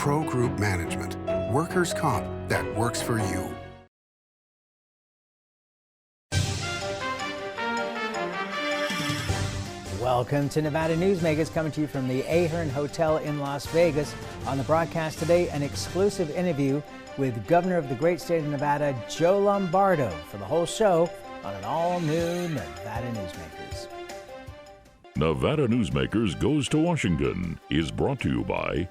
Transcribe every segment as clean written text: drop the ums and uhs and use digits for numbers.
Pro Group Management. Workers' comp that works for you. Welcome to Nevada Newsmakers, coming to you from the Ahern Hotel in Las Vegas. On the broadcast today, an exclusive interview with Governor of the great state of Nevada, Joe Lombardo, for the whole show on an all-new Nevada Newsmakers. Nevada Newsmakers Goes to Washington is brought to you by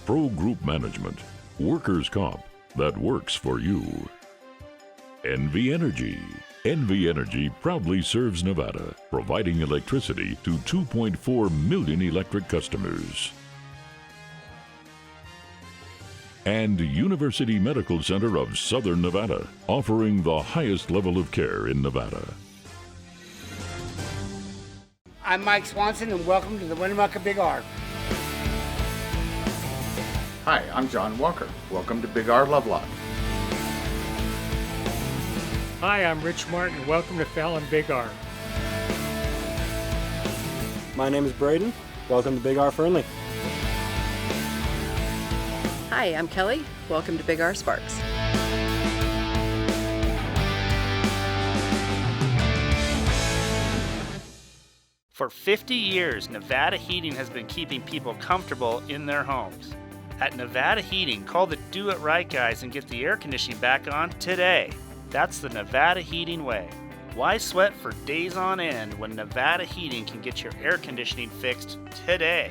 Pro Group Management, workers' comp that works for you. NV Energy. NV Energy proudly serves Nevada, providing electricity to 2.4 million electric customers. And University Medical Center of Southern Nevada, offering the highest level of care in Nevada. I'm Mike Swanson, and welcome to the Winnemucca Big R. Hi, I'm John Walker. Welcome to Big R Lovelock. Hi, I'm Rich Martin. Welcome to Fallon Big R. My name is Braden. Welcome to Big R Fernley. Hi, I'm Kelly. Welcome to Big R Sparks. For 50 years, Nevada Heating has been keeping people comfortable in their homes. At Nevada Heating, call the Do It Right guys and get the air conditioning back on today. That's the Nevada Heating way. Why sweat for days on end when Nevada Heating can get your air conditioning fixed today?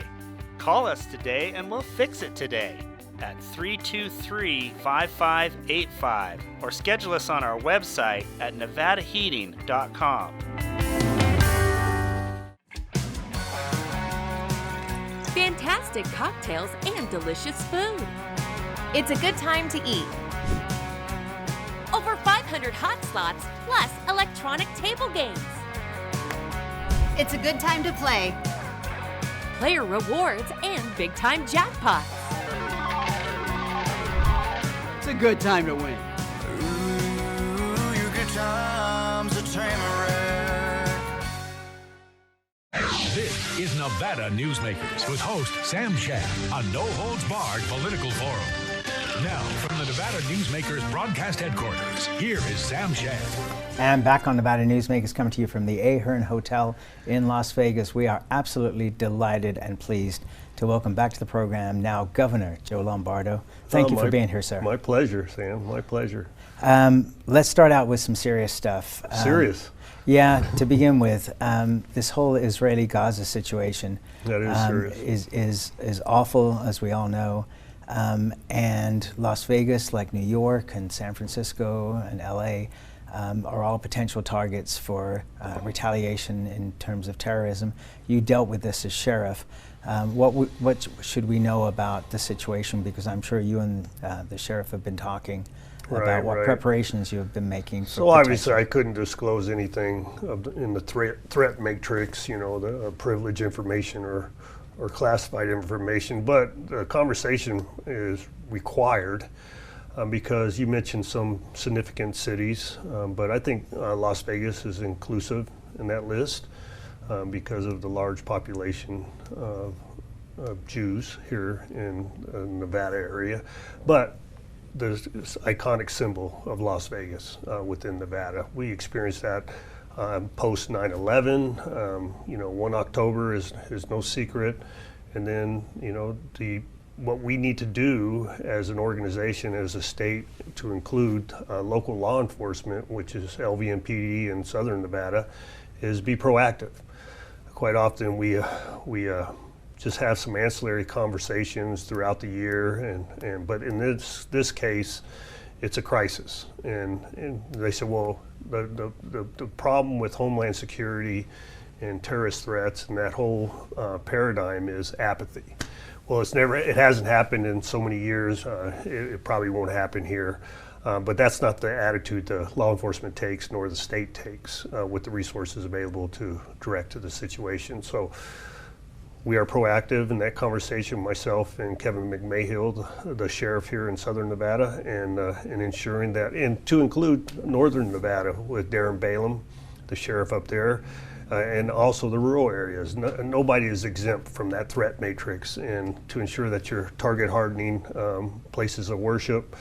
Call us today and we'll fix it today at 323-5585 or schedule us on our website at nevadaheating.com. Fantastic cocktails and delicious food. It's a good time to eat. Over 500 hot slots, plus electronic table games. It's a good time to play. Player rewards and big-time jackpots. It's a good time to win. Ooh, your good time's a Tamarack. This is Nevada Newsmakers with host Sam Shad, a no-holds-barred political forum. Now, from the Nevada Newsmakers broadcast headquarters, here is Sam Shad. And back on Nevada Newsmakers, coming to you from the Ahern Hotel in Las Vegas. We are absolutely delighted and pleased to welcome back to the program now Governor Joe Lombardo. Thank you for being here, sir. My pleasure, Sam. My pleasure. Let's start out with some serious stuff. Serious? Yeah, to begin with, this whole Israeli-Gaza situation that is serious. Is awful, as we all know. And Las Vegas, like New York and San Francisco and LA, are all potential targets for retaliation in terms of terrorism. You dealt with this as sheriff. What should we know about the situation? Because I'm sure you and the sheriff have been talking about what preparations you have been making. So obviously I couldn't disclose anything in the threat matrix, you know, the privileged information or classified information, but the conversation is required because you mentioned some significant cities, but I think Las Vegas is inclusive in that list because of the large population of Jews here in the Nevada area. But there's this iconic symbol of Las Vegas within Nevada. We experienced that post 9/11, 1 October is no secret. And then, what we need to do as an organization, as a state, to include local law enforcement, which is LVMPD in Southern Nevada, is be proactive. Quite often we just have some ancillary conversations throughout the year, but in this case, it's a crisis. And they said, well, the problem with Homeland Security and terrorist threats and that whole paradigm is apathy. Well, it hasn't happened in so many years. It probably won't happen here. But that's not the attitude the law enforcement takes, nor the state takes with the resources available to direct to the situation. So we are proactive in that conversation, myself and Kevin McMahill, the sheriff here in Southern Nevada, and ensuring that, and to include Northern Nevada with Darren Balaam, the sheriff up there, and also the rural areas. Nobody is exempt from that threat matrix, and to ensure that you're target hardening places of worship,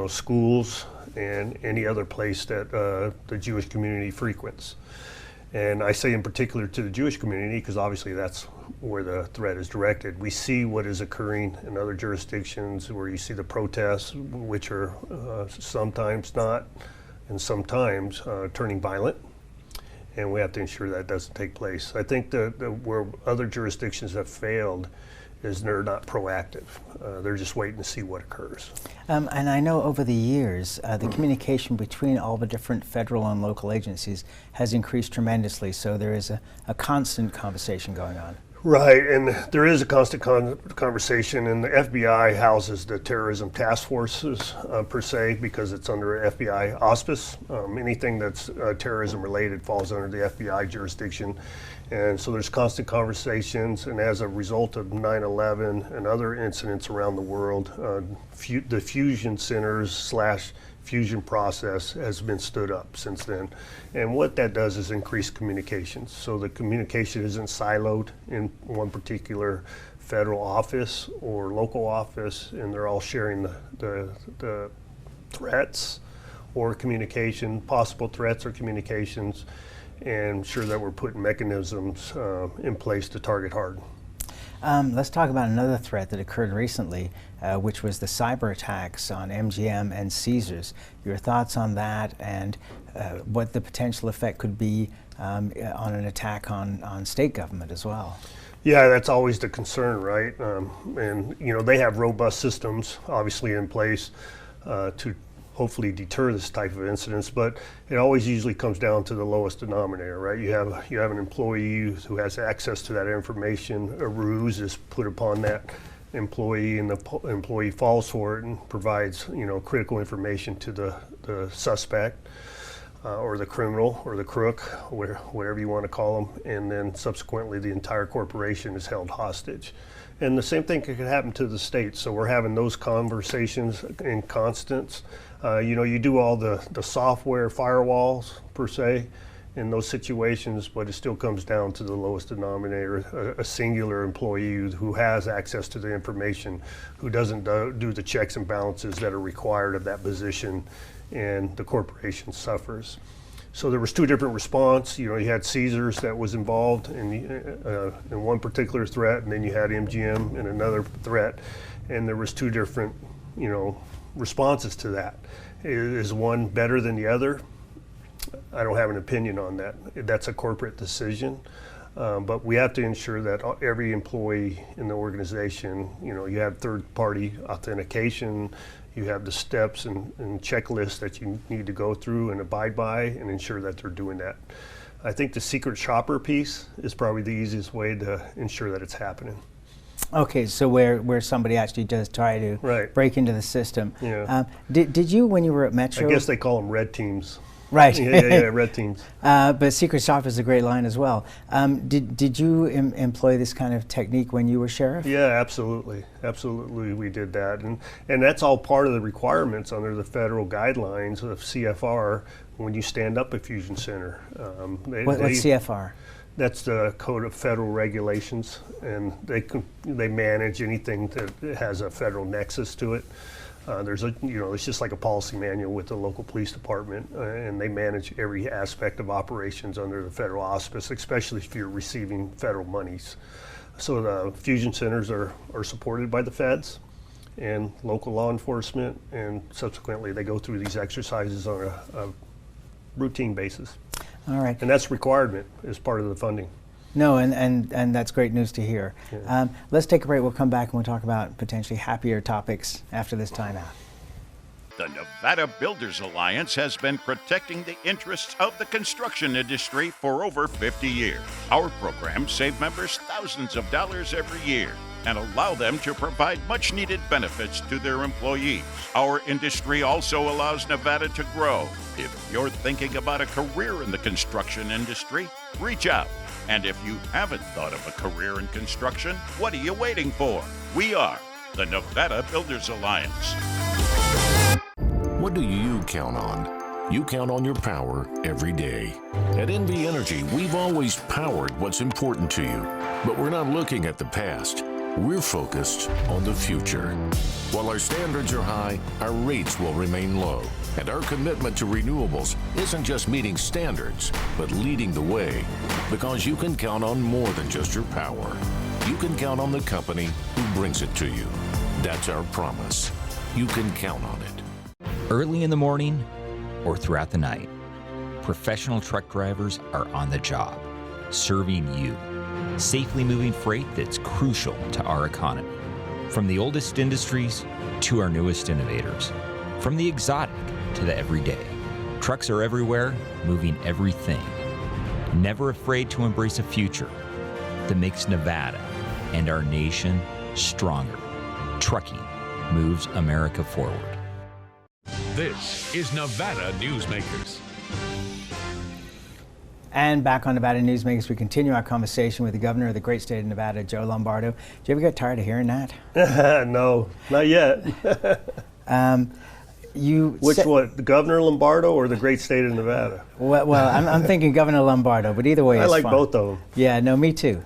schools, and any other place that the Jewish community frequents. And I say in particular to the Jewish community because obviously that's where the threat is directed. We see what is occurring in other jurisdictions where you see the protests, which are sometimes not, and sometimes turning violent. And we have to ensure that doesn't take place. I think that where other jurisdictions have failed is they're not proactive. They're just waiting to see what occurs. And I know over the years, the communication between all the different federal and local agencies has increased tremendously, so there is a constant conversation going on. Right, and there is a constant conversation, and the FBI houses the terrorism task forces per se because it's under FBI auspice. Anything that's terrorism related falls under the FBI jurisdiction, and so there's constant conversations. And as a result of 9/11 and other incidents around the world, the fusion centers / fusion process has been stood up since then. And what that does is increase communications. So the communication isn't siloed in one particular federal office or local office, and they're all sharing the threats or communication, possible threats or communications, and ensure that we're putting mechanisms in place to target hard. Let's talk about another threat that occurred recently, which was the cyber attacks on MGM and Caesars. Your thoughts on that and what the potential effect could be on an attack on state government as well? Yeah, that's always the concern, right? And they have robust systems obviously in place to hopefully deter this type of incidents, but it always usually comes down to the lowest denominator, right? You have an employee who has access to that information. A ruse is put upon that employee, and the employee falls for it and provides critical information to the suspect or the criminal or the crook, whatever you want to call them, and then subsequently the entire corporation is held hostage. And the same thing could happen to the state. So we're having those conversations in constants. You do all the software firewalls per se in those situations, but it still comes down to the lowest denominator, a singular employee who has access to the information, who doesn't do the checks and balances that are required of that position, and the corporation suffers. So there was two different response. You had Caesars that was involved in one particular threat, and then you had MGM in another threat, and there was two different, responses to that. Is one better than the other? I don't have an opinion on that. That's a corporate decision, but we have to ensure that every employee in the organization, you have third-party authentication. You have the steps and checklists that you need to go through and abide by and ensure that they're doing that. I think the secret shopper piece is probably the easiest way to ensure that it's happening. Okay, so where somebody actually does try to break into the system. Yeah. Did you, when you were at Metro? I guess they call them red teams. Right. Yeah, red teams. But secret shopper is a great line as well. Did you employ this kind of technique when you were sheriff? Yeah, absolutely. Absolutely, we did that. And that's all part of the requirements under the federal guidelines of CFR when you stand up a fusion center. What's CFR? That's the Code of Federal Regulations, and they manage anything that has a federal nexus to it. It's just like a policy manual with the local police department, and they manage every aspect of operations under the federal auspice, especially if you're receiving federal monies. So the fusion centers are supported by the feds and local law enforcement, and subsequently they go through these exercises on a routine basis. All right. And that's requirement as part of the funding. No, and that's great news to hear. Yeah. Let's take a break. We'll come back and we'll talk about potentially happier topics after this timeout. The Nevada Builders Alliance has been protecting the interests of the construction industry for over 50 years. Our programs save members thousands of dollars every year and allow them to provide much-needed benefits to their employees. Our industry also allows Nevada to grow. If you're thinking about a career in the construction industry, reach out. And if you haven't thought of a career in construction, what are you waiting for? We are the Nevada Builders Alliance. What do you count on? you count on your power every day. At NV Energy, we've always powered what's important to you, but we're not looking at the past. We're focused on the future. While our standards are high, our rates will remain low. And our commitment to renewables isn't just meeting standards, but leading the way. Because you can count on more than just your power. You can count on the company who brings it to you. That's our promise. You can count on it. Early in the morning or throughout the night, professional truck drivers are on the job, serving you, safely moving freight that's crucial to our economy. From the oldest industries to our newest innovators, from the exotic to the everyday, trucks are everywhere, moving everything. Never afraid to embrace a future that makes Nevada and our nation stronger. Trucking moves America forward. This is Nevada Newsmakers. And back on Nevada Newsmakers, we continue our conversation with the governor of the great state of Nevada, Joe Lombardo. Did you ever get tired of hearing that? No, not yet. The Governor Lombardo or the great state of Nevada? Well, I'm thinking Governor Lombardo, but either way, I it's like fine. both of them. Yeah, no, me too.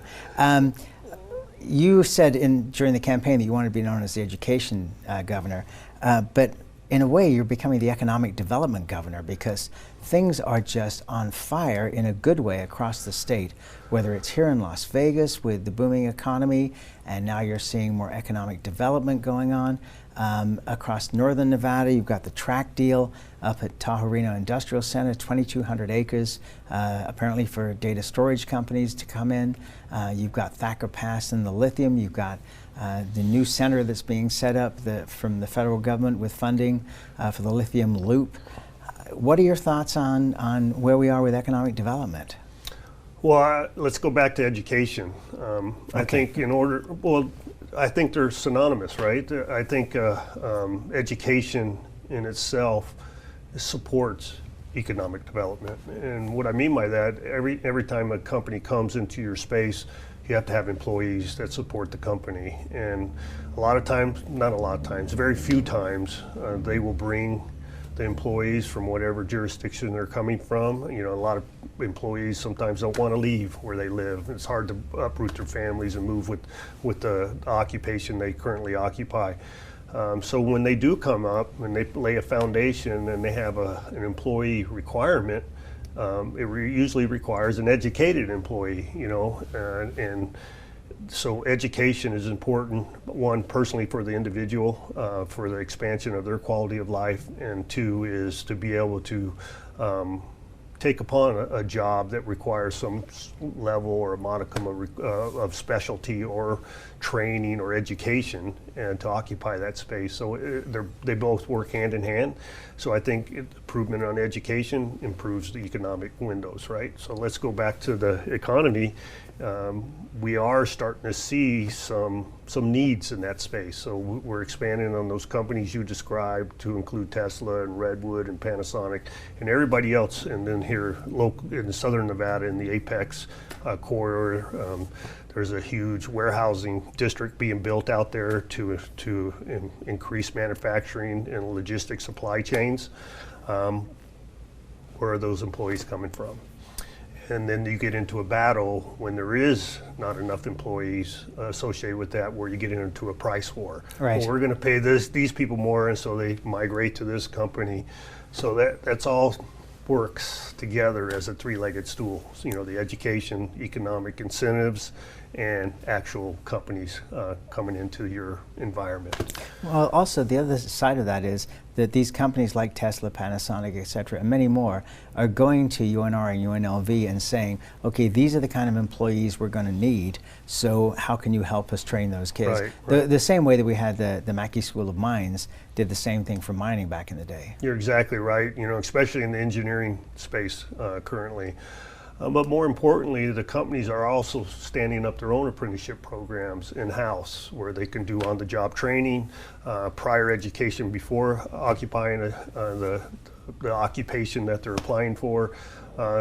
You said during the campaign that you wanted to be known as the education governor, but in a way, you're becoming the economic development governor because things are just on fire in a good way across the state, whether it's here in Las Vegas with the booming economy, and now you're seeing more economic development going on. Across northern Nevada, you've got the track deal up at Tahoe Reno Industrial Center, 2,200 acres, apparently for data storage companies to come in. You've got Thacker Pass and the lithium. You've got the new center that's being set up from the federal government with funding for the lithium loop. What are your thoughts on where we are with economic development? Well, let's go back to education. I think I think they're synonymous, right? I think education in itself supports economic development. And what I mean by that, every time a company comes into your space, you have to have employees that support the company. And very few times, they will bring the employees from whatever jurisdiction they're coming from. You know, a lot of employees sometimes don't want to leave where they live. It's hard to uproot their families and move with the occupation they currently occupy. So when they do come up and they lay a foundation and they have an employee requirement, it usually requires an educated employee, you know, and so education is important, one, personally for the individual, for the expansion of their quality of life, and two is to be able to take upon a job that requires some level or a modicum of specialty or training or education, and to occupy that space. So they both work hand in hand. So I think improvement on education improves the economic windows, right? So let's go back to the economy. We are starting to see some needs in that space. So we're expanding on those companies you described to include Tesla and Redwood and Panasonic and everybody else. And then here in southern Nevada in the Apex corridor, there's a huge warehousing district being built out there to increase manufacturing and logistics supply chains. Where are those employees coming from? And then you get into a battle when there is not enough employees associated with that, where you get into a price war. Right. Well, we're going to pay these people more, and so they migrate to this company. So that's all works together as a three-legged stool. So, you know, the education, economic incentives, and actual companies coming into your environment. Well, also the other side of that is that these companies like Tesla, Panasonic, et cetera, and many more are going to UNR and UNLV and saying, okay, these are the kind of employees we're going to need, so how can you help us train those kids? Right. The same way that we had the Mackey School of Mines did the same thing for mining back in the day. You're exactly right, you know, especially in the engineering space currently. But more importantly, the companies are also standing up their own apprenticeship programs in-house, where they can do on-the-job training, prior education before occupying the occupation that they're applying for.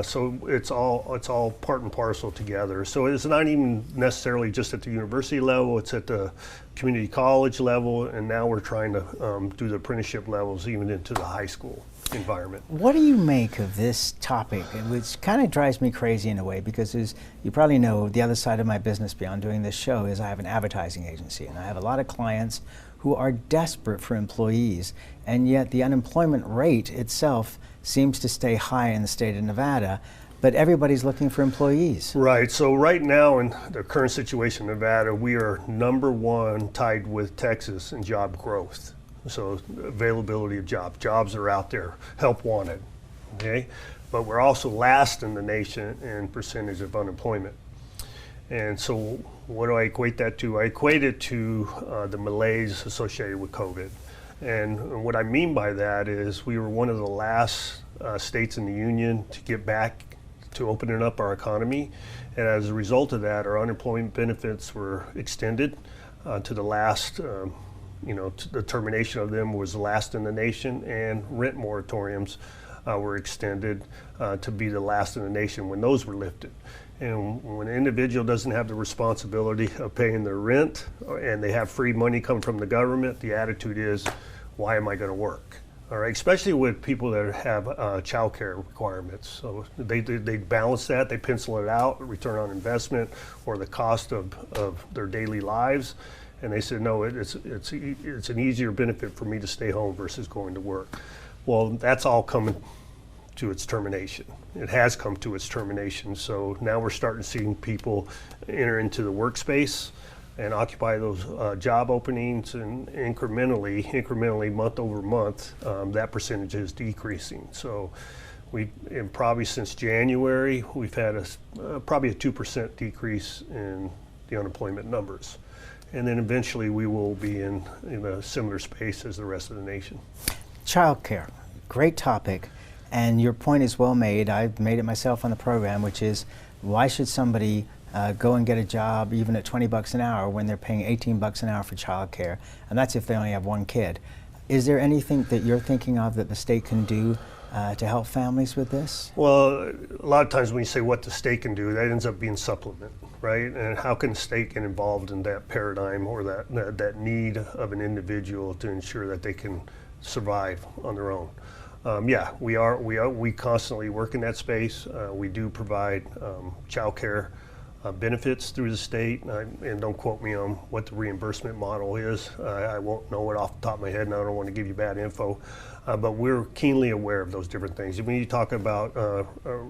So it's all part and parcel together. So it's not even necessarily just at the university level, it's at the community college level, and now we're trying to do the apprenticeship levels even into the high school. environment. What do you make of this topic, which kind of drives me crazy in a way, because as you probably know, the other side of my business beyond doing this show is I have an advertising agency, and I have a lot of clients who are desperate for employees, and yet the unemployment rate itself seems to stay high in the state of Nevada, but everybody's looking for employees. Right, so right now in the current situation in Nevada, we are #1 tied with Texas in job growth. So availability of jobs are out there, help wanted, okay? But we're also last in the nation in percentage of unemployment. And so what do I equate that to? I equate it to the malaise associated with COVID. And what I mean by that is we were one of the last states in the union to get back to opening up our economy. And as a result of that, our unemployment benefits were extended to the last the termination of them was the last in the nation, and rent moratoriums were extended to be the last in the nation when those were lifted. And when an individual doesn't have the responsibility of paying their rent and they have free money come from the government, the attitude is, why am I going to work? All right, especially with people that have child care requirements. So they balance that, they pencil it out, return on investment or the cost of their daily lives. And they said, no, it's an easier benefit for me to stay home versus going to work. Well, that's all coming to its termination. It has come to its termination. So now we're starting to see people enter into the workspace and occupy those job openings, and incrementally, month over month, that percentage is decreasing. So probably since January, we've had probably a 2% decrease in the unemployment numbers. And then eventually we will be in a similar space as the rest of the nation. Childcare, great topic, and your point is well made. I've made it myself on the program, which is why should somebody go and get a job even at $20 an hour when they're paying $18 an hour for childcare, and that's if they only have one kid. Is there anything that you're thinking of that the state can do to help families with this? Well, a lot of times when you say what the state can do, that ends up being supplement, right? And how can the state get involved in that paradigm or that need of an individual to ensure that they can survive on their own? Yeah, we constantly work in that space. We do provide child care benefits through the state, and don't quote me on what the reimbursement model is. I won't know it off the top of my head, and I don't want to give you bad info. But we're keenly aware of those different things. When you talk about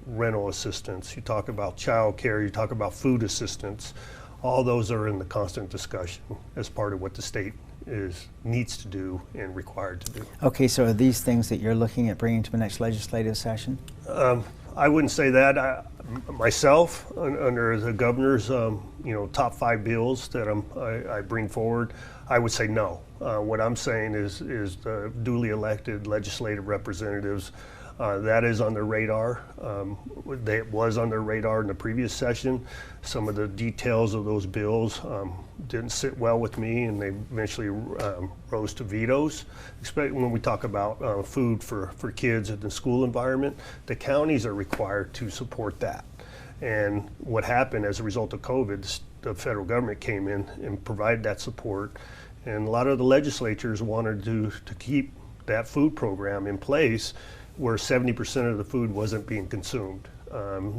rental assistance, you talk about child care, you talk about food assistance, all those are in the constant discussion as part of what the state needs to do and required to do. Okay, so are these things that you're looking at bringing to the next legislative session? I wouldn't say that. Myself, under the governor's top 5 bills that I bring forward, I would say no. What I'm saying is the duly elected legislative representatives, that is on their radar. It was on their radar in the previous session. Some of the details of those bills didn't sit well with me, and they eventually rose to vetoes. Especially when we talk about food for kids in the school environment, the counties are required to support that. And what happened as a result of COVID, the federal government came in and provided that support. And a lot of the legislatures wanted to keep that food program in place where 70% of the food wasn't being consumed.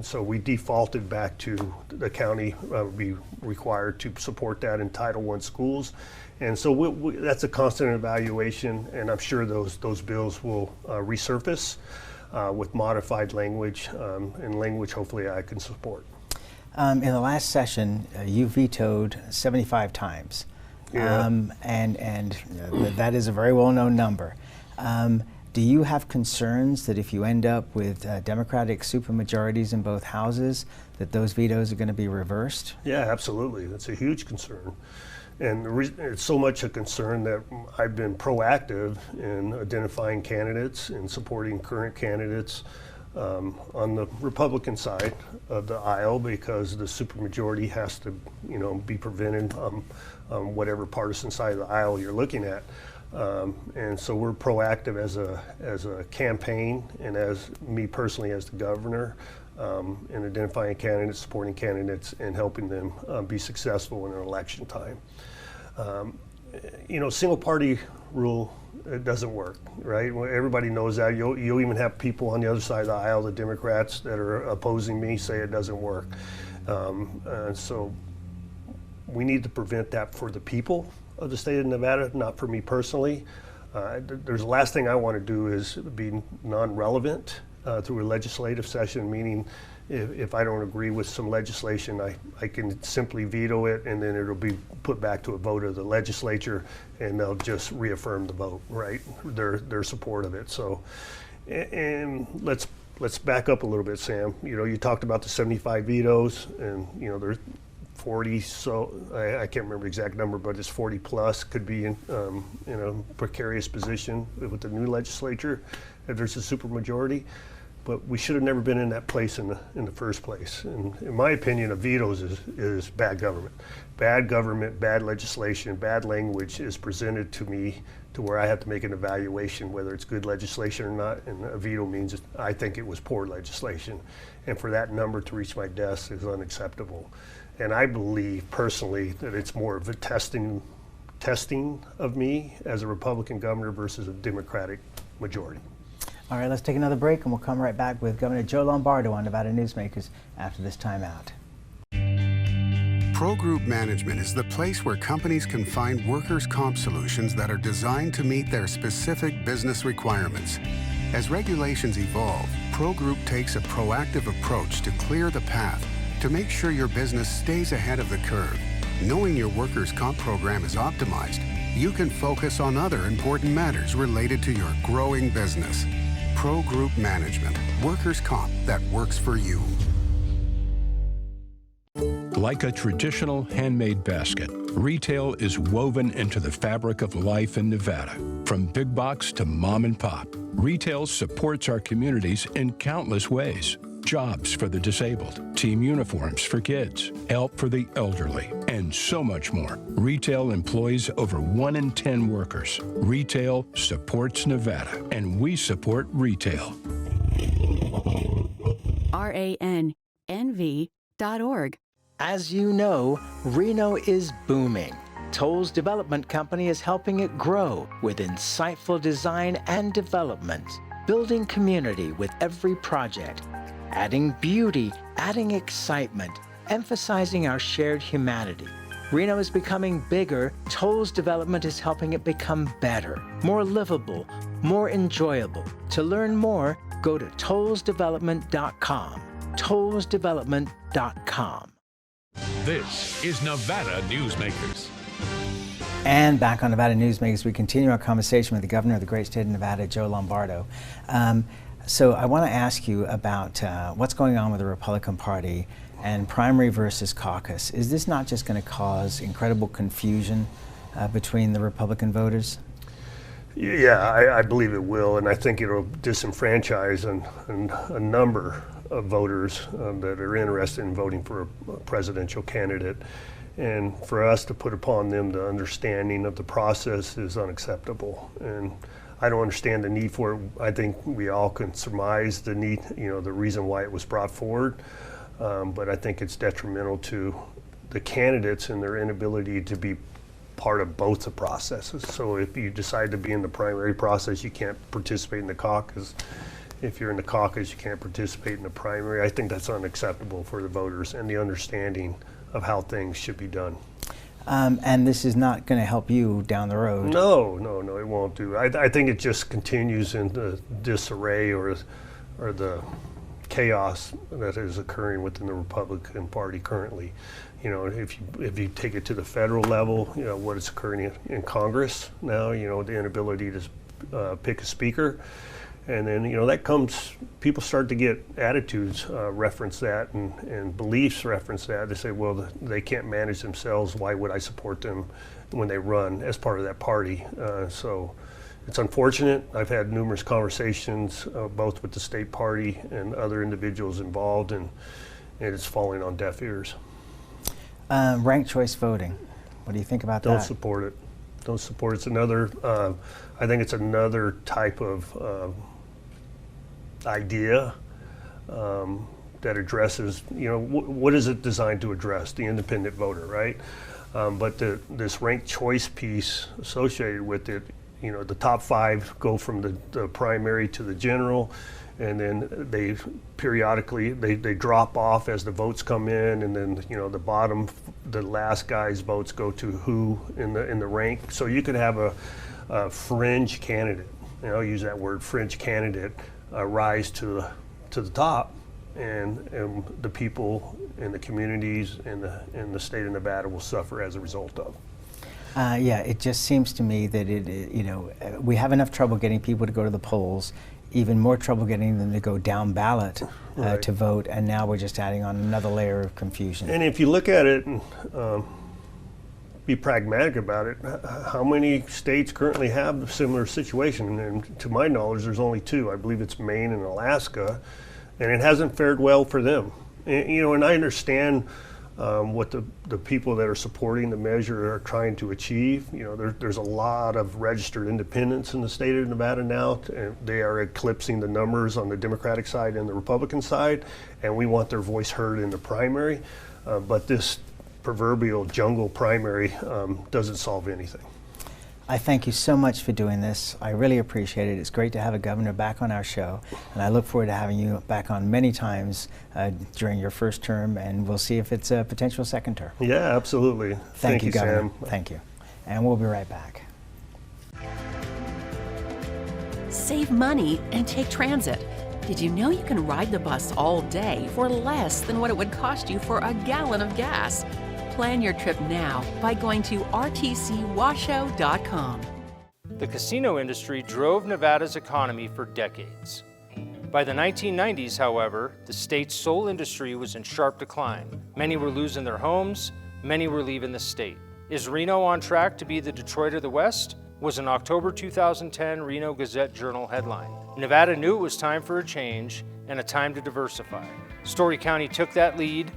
So we defaulted back to the county be required to support that in Title I schools. And so that's a constant evaluation, and I'm sure those bills will resurface with modified language, and language hopefully I can support. In the last session, you vetoed 75 times. Yeah. And that is a very well-known number. Do you have concerns that if you end up with Democratic supermajorities in both houses, that those vetoes are going to be reversed? Yeah, absolutely. That's a huge concern. And it's so much a concern that I've been proactive in identifying candidates and supporting current candidates on the Republican side of the aisle, because the supermajority has to, be prevented on whatever partisan side of the aisle you're looking at. And so we're proactive as a campaign, and as me personally as the governor, in identifying candidates, supporting candidates, and helping them be successful in an election time. Single party rule it doesn't work, right? Well, everybody knows that. You'll even have people on the other side of the aisle, the Democrats that are opposing me, say it doesn't work. So we need to prevent that for the people of the state of Nevada, not for me personally. There's the last thing I want to do is be non-relevant through a legislative session, meaning if I don't agree with some legislation, I can simply veto it, and then it'll be put back to a vote of the legislature, and they'll just reaffirm the vote, right? Their support of it. So, and let's back up a little bit, Sam. You know, you talked about the 75 vetoes, and you know there's 40. So I can't remember the exact number, but it's 40 plus could be in a precarious position with the new legislature if there's a supermajority. But we should have never been in that place in the first place. And in my opinion, a veto is bad government. Bad government, bad legislation, bad language is presented to me to where I have to make an evaluation whether it's good legislation or not. And a veto means I think it was poor legislation. And for that number to reach my desk is unacceptable. And I believe personally that it's more of a testing of me as a Republican governor versus a Democratic majority. All right, let's take another break, and we'll come right back with Governor Joe Lombardo on Nevada Newsmakers after this timeout. Pro Group Management is the place where companies can find workers' comp solutions that are designed to meet their specific business requirements. As regulations evolve, Pro Group takes a proactive approach to clear the path to make sure your business stays ahead of the curve. Knowing your workers' comp program is optimized, you can focus on other important matters related to your growing business. Pro Group Management, workers' comp that works for you. Like a traditional handmade basket, retail is woven into the fabric of life in Nevada. From big box to mom and pop, retail supports our communities in countless ways. Jobs for the disabled, team uniforms for kids, help for the elderly, and so much more. Retail employs over 1 in 10 workers. Retail supports Nevada, and we support retail. RANNV.org. As you know, Reno is booming. Toll's development company is helping it grow with insightful design and development, building community with every project, adding beauty, adding excitement, emphasizing our shared humanity. Reno is becoming bigger. Toll's development is helping it become better, more livable, more enjoyable. To learn more, go to tollsdevelopment.com. tollsdevelopment.com. This is Nevada Newsmakers. And back on Nevada Newsmakers, we continue our conversation with the governor of the great state of Nevada, Joe Lombardo. So I want to ask you about what's going on with the Republican Party and primary versus caucus. Is this not just going to cause incredible confusion between the Republican voters? Yeah, I believe it will, and I think it'll disenfranchise a number of voters that are interested in voting for a presidential candidate. And for us to put upon them the understanding of the process is unacceptable. And I don't understand the need for it. I think we all can surmise the need, the reason why it was brought forward. But I think it's detrimental to the candidates and their inability to be part of both the processes. So if you decide to be in the primary process, you can't participate in the caucus. If you're in the caucus, you can't participate in the primary. I think that's unacceptable for the voters and the understanding of how things should be done. And this is not going to help you down the road. No, it won't do. I think it just continues in the disarray or the chaos that is occurring within the Republican Party currently. If you take it to the federal level, what is occurring in Congress now, the inability to pick a speaker. And then, that comes, people start to get attitudes reference that and beliefs reference that. They say, well, they can't manage themselves. Why would I support them when they run as part of that party? So it's unfortunate. I've had numerous conversations both with the state party and other individuals involved, and it's falling on deaf ears. Ranked choice voting. What do you think about that? Don't support it. Don't support it. It's another, I think it's another type of idea that addresses, what is it designed to address? The independent voter, right? But this ranked choice piece associated with it you know, the top 5 go from the primary to the general, and then they periodically they drop off as the votes come in, and then, you know, the last guy's votes go to who in the rank. So you could have a fringe candidate, you know, use that word, fringe candidate, rise to the top, and the people in the communities in the state of Nevada will suffer as a result of. Yeah, it just seems to me that you know, we have enough trouble getting people to go to the polls, even more trouble getting them to go down ballot Right. to vote, and now we're just adding on another layer of confusion. And if you look at it and be pragmatic about it, how many states currently have a similar situation? And to my knowledge, there's only 2. I believe it's Maine and Alaska, and it hasn't fared well for them. And, you know, and I understand what the people that are supporting the measure are trying to achieve. You know, there's a lot of registered independents in the state of Nevada now, and they are eclipsing the numbers on the Democratic side and the Republican side, and we want their voice heard in the primary. But this proverbial jungle primary doesn't solve anything. I thank you so much for doing this. I really appreciate it. It's great to have a governor back on our show, and I look forward to having you back on many times during your first term, and we'll see if it's a potential second term. Yeah, absolutely. Thank you, Governor. Sam. Thank you. And we'll be right back. Save money and take transit. Did you know you can ride the bus all day for less than what it would cost you for a gallon of gas? Plan your trip now by going to rtcwashoe.com. The casino industry drove Nevada's economy for decades. By the 1990s, however, the state's sole industry was in sharp decline. Many were losing their homes, many were leaving the state. Is Reno on track to be the Detroit of the West? Was an October 2010 Reno Gazette-Journal headline. Nevada knew it was time for a change and a time to diversify. Story County took that lead,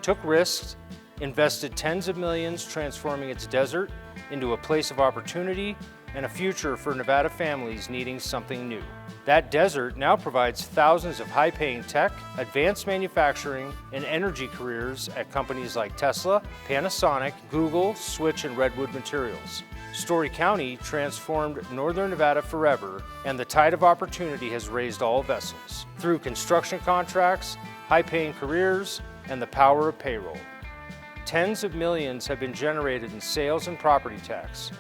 took risks, invested tens of millions transforming its desert into a place of opportunity and a future for Nevada families needing something new. That desert now provides thousands of high-paying tech, advanced manufacturing, and energy careers at companies like Tesla, Panasonic, Google, Switch, and Redwood Materials. Story County transformed Northern Nevada forever, and the tide of opportunity has raised all vessels through construction contracts, high-paying careers, and the power of payroll. Tens of millions have been generated in sales and property tax,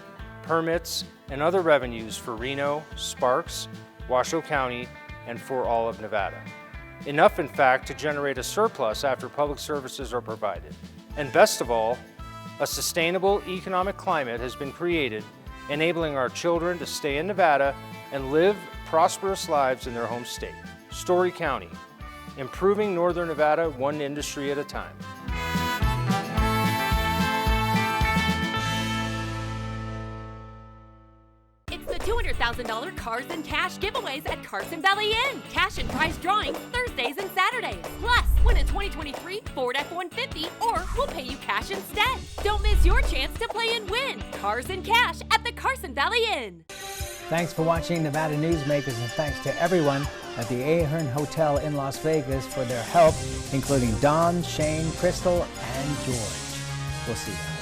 permits, and other revenues for Reno, Sparks, Washoe County, and for all of Nevada. Enough, in fact, to generate a surplus after public services are provided. And best of all, a sustainable economic climate has been created, enabling our children to stay in Nevada and live prosperous lives in their home state. Story County, improving Northern Nevada one industry at a time. $200,000 Cars and Cash giveaways at Carson Valley Inn. Cash and prize drawings Thursdays and Saturdays. Plus, win a 2023 Ford F-150 or we'll pay you cash instead. Don't miss your chance to play and win. Cars and Cash at the Carson Valley Inn. Thanks for watching Nevada Newsmakers, and thanks to everyone at the Ahern Hotel in Las Vegas for their help, including Don, Shane, Crystal, and George. We'll see you.